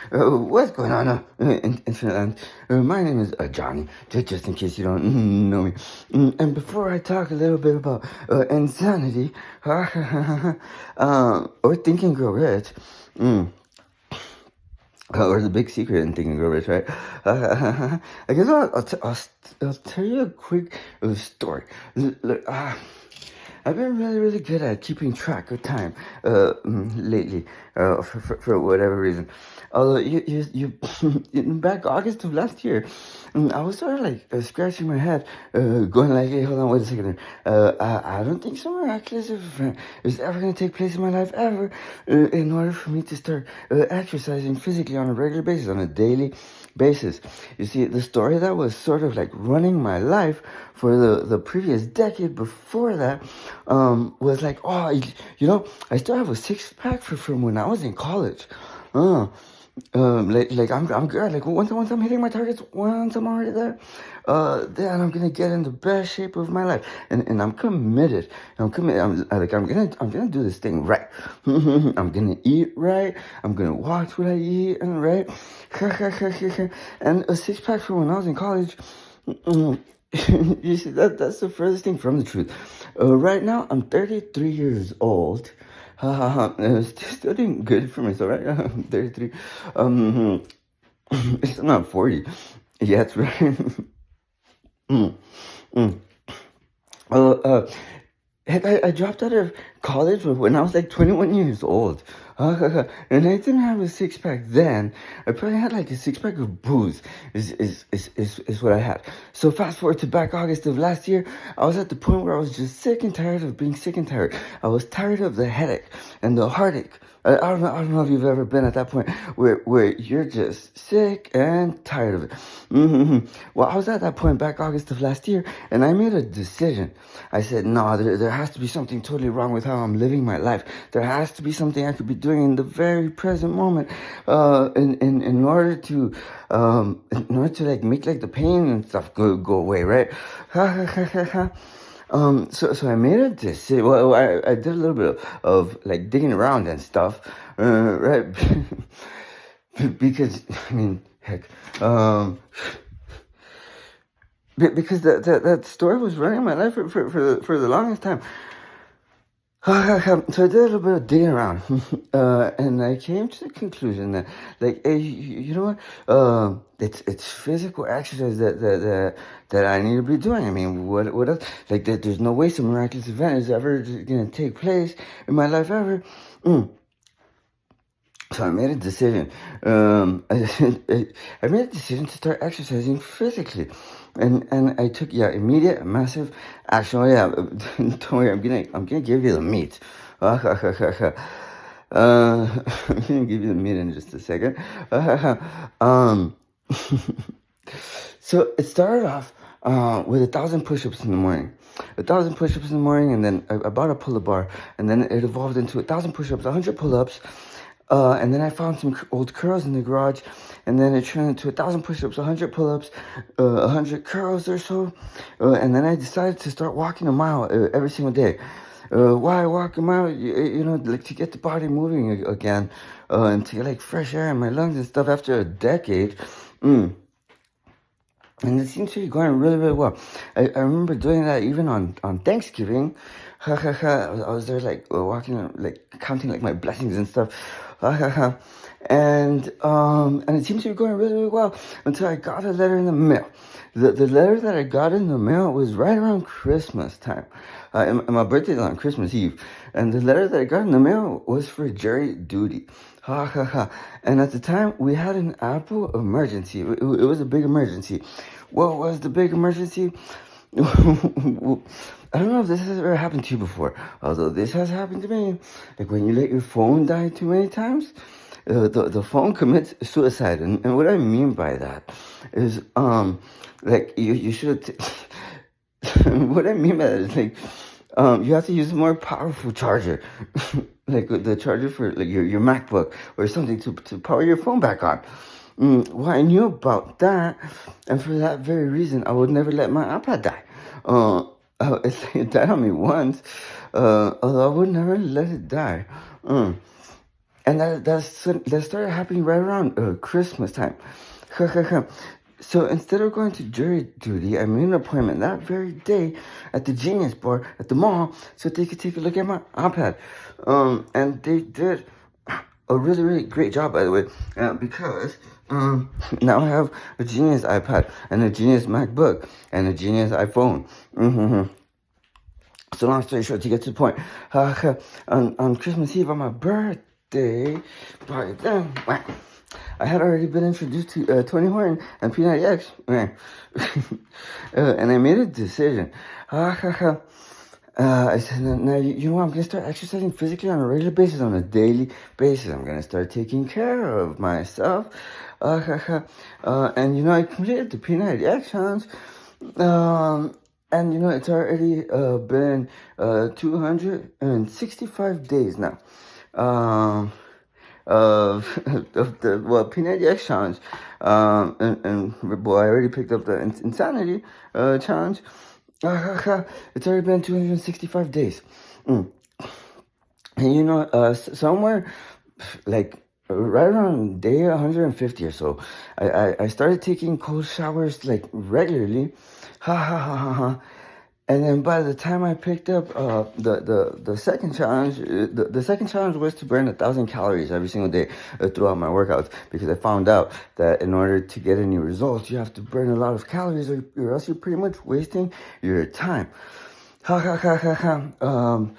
What's going on in Finland? My name is Johnny, just in case you don't know me. And before I talk a little bit about insanity, or Think and Grow Rich, mm, or the big secret in Think and Grow Rich, right? I guess I'll tell you a quick story. Look, I've been really, really good at keeping track of time lately, for whatever reason. Although back August of last year, I was sort of like scratching my head, going like, "Hey, hold on, wait a second. I don't think some miraculous event is ever going to take place in my life ever, in order for me to start exercising physically on a regular basis, on a daily basis." You see, the story that was sort of like running my life for the previous decade before that was like, oh, I still have a six pack from when I was in college. Uh, like I'm good. Like once I'm hitting my targets, once I'm already there, then I'm gonna get in the best shape of my life, and I'm committed. I'm committed. I'm gonna do this thing right. I'm gonna eat right. I'm gonna watch what I eat and right. And a six pack from when I was in college. You see, that's the furthest thing from the truth. Right now, I'm 33 years old. Still doing good for myself, right? I'm 33. Um, it's still not 40. Yeah, that's right. Mm, mm. Uh, uh, Heck, I dropped out of college when I was like 21 years old. And I didn't have a six pack then. I probably had like a six pack of booze, is what I had. So fast forward to back August of last year, I was at the point where I was just sick and tired of being sick and tired. I was tired of the headache and the heartache. I don't know if you've ever been at that point where you're just sick and tired of it. Well, I was at that point back August of last year, and I made a decision. I said, no, there has to be something totally wrong with how I'm living my life. There has to be something I could be doing in the very present moment, in order to like make like the pain and stuff go away, right? So I made a decision. Well, I did a little bit of like digging around and stuff, right? Because I mean, heck, because that story was running my life for the longest time. So I did a little bit of digging around, and I came to the conclusion that, like, hey, you know what? It's physical exercise that I need to be doing. I mean, what else? Like, there's no way some miraculous event is ever gonna take place in my life ever. So I made a decision. I made a decision to start exercising physically, and I took immediate massive action. Oh yeah, don't worry, I'm gonna give you the meat. I'm gonna give you the meat in just a second. um, so it started off with 1,000 push-ups in the morning. 1,000 push-ups in the morning, and then I bought a pull-up bar, and then it evolved into 1,000 push-ups, 100 pull-ups. And then I found some old curls in the garage, and then it turned into 1,000 push-ups, 100 pull-ups, 100 curls or so. And then I decided to start walking a mile every single day. Why walk a mile? Like to get the body moving again, and to get like fresh air in my lungs and stuff after a decade. And it seems to be going really, really well. I remember doing that even on Thanksgiving. I was there like walking, like counting like my blessings and stuff. And it seems to be going really, really well until I got a letter in the mail. The letter that I got in the mail was right around Christmas time. And my birthday is on Christmas Eve. And the letter that I got in the mail was for Jerry Duty. And at the time, we had an Apple emergency. It was a big emergency. What was the big emergency? I don't know if this has ever happened to you before, although this has happened to me. Like when you let your phone die too many times, the phone commits suicide. And what I mean by that is, like you should. What I mean by that is like, you have to use a more powerful charger, like the charger for like your MacBook or something to power your phone back on. Well, I knew about that, and for that very reason, I would never let my iPad die. It died on me once, although I would never let it die. And that started happening right around Christmas time. So instead of going to jury duty, I made an appointment that very day at the Genius Bar at the mall so they could take a look at my iPad. And they did a really, really great job, by the way, because now I have a Genius iPad and a Genius MacBook and a Genius iPhone. So long story short, to get to the point, on Christmas Eve on my birthday, by then, I had already been introduced to Tony Horton and P90X, and I made a decision. I said, now, you know what, I'm going to start exercising physically on a regular basis, on a daily basis. I'm going to start taking care of myself. And, I completed the P90X challenge. And, it's already been 265 days now. Of the P90X challenge, and I already picked up the Insanity challenge. It's already been 265 days, and somewhere like right around day 150 or so, I started taking cold showers like regularly, And then by the time I picked up the second challenge, the second challenge was to burn 1,000 calories every single day throughout my workouts, because I found out that in order to get any results, you have to burn a lot of calories, or else you're pretty much wasting your time. And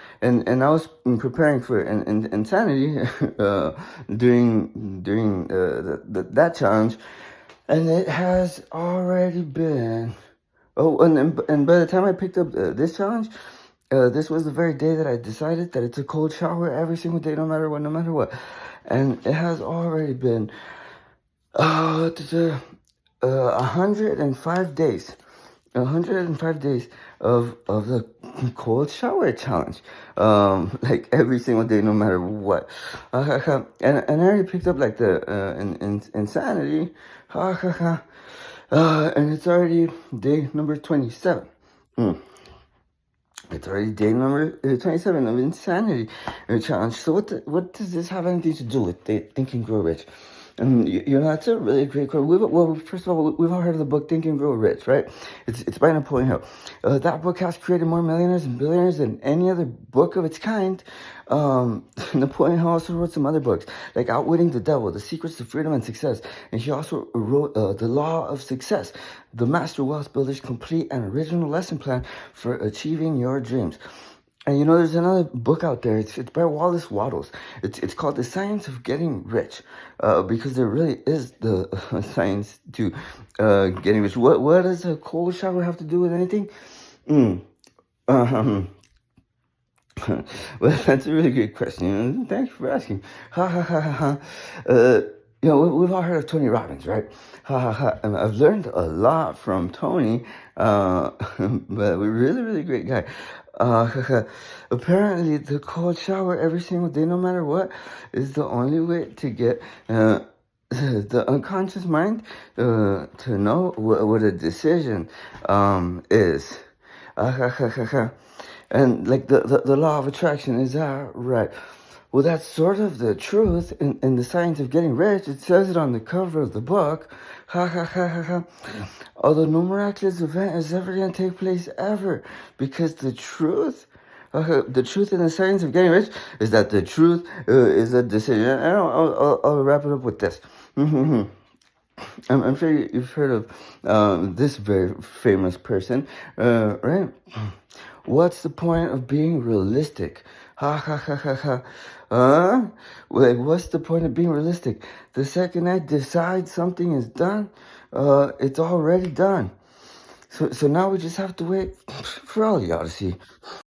I was preparing for Insanity during that challenge, and it has already been. Oh, and by the time I picked up this challenge, this was the very day that I decided that it's a cold shower every single day, no matter what. And it has already been 105 days. 105 days of the cold shower challenge, like every single day, no matter what. And I already picked up like the Insanity. And it's already day number 27. It's already day number 27 of Insanity challenge. So what does this have anything to do with Think and Grow Rich? That's a really great quote. First of all, we've all heard of the book Think and Grow Rich, right? It's by Napoleon Hill. That book has created more millionaires and billionaires than any other book of its kind. Napoleon Hill also wrote some other books, like Outwitting the Devil, The Secrets to Freedom and Success. And he also wrote The Law of Success, The Master Wealth Builder's Complete and Original Lesson Plan for Achieving Your Dreams. And there's another book out there. It's by Wallace Wattles. It's called The Science of Getting Rich, because there really is the science to getting rich. What does a cold shower have to do with anything? Well, that's a really good question. Thank you for asking. We've all heard of Tony Robbins, right? And I've learned a lot from Tony, but we're really, really great guy. Apparently, the cold shower every single day, no matter what, is the only way to get the unconscious mind to know what a decision is. And like the law of attraction, is that right? Well, that's sort of the truth in The Science of Getting Rich. It says it on the cover of the book. Although no miraculous event is ever going to take place ever, because the truth in The Science of Getting Rich is that the truth is a decision. And I'll wrap it up with this. I'm sure you've heard of this very famous person, right? What's the point of being realistic? What's the point of being realistic? The second I decide something is done, it's already done. So now we just have to wait for all y'all to see.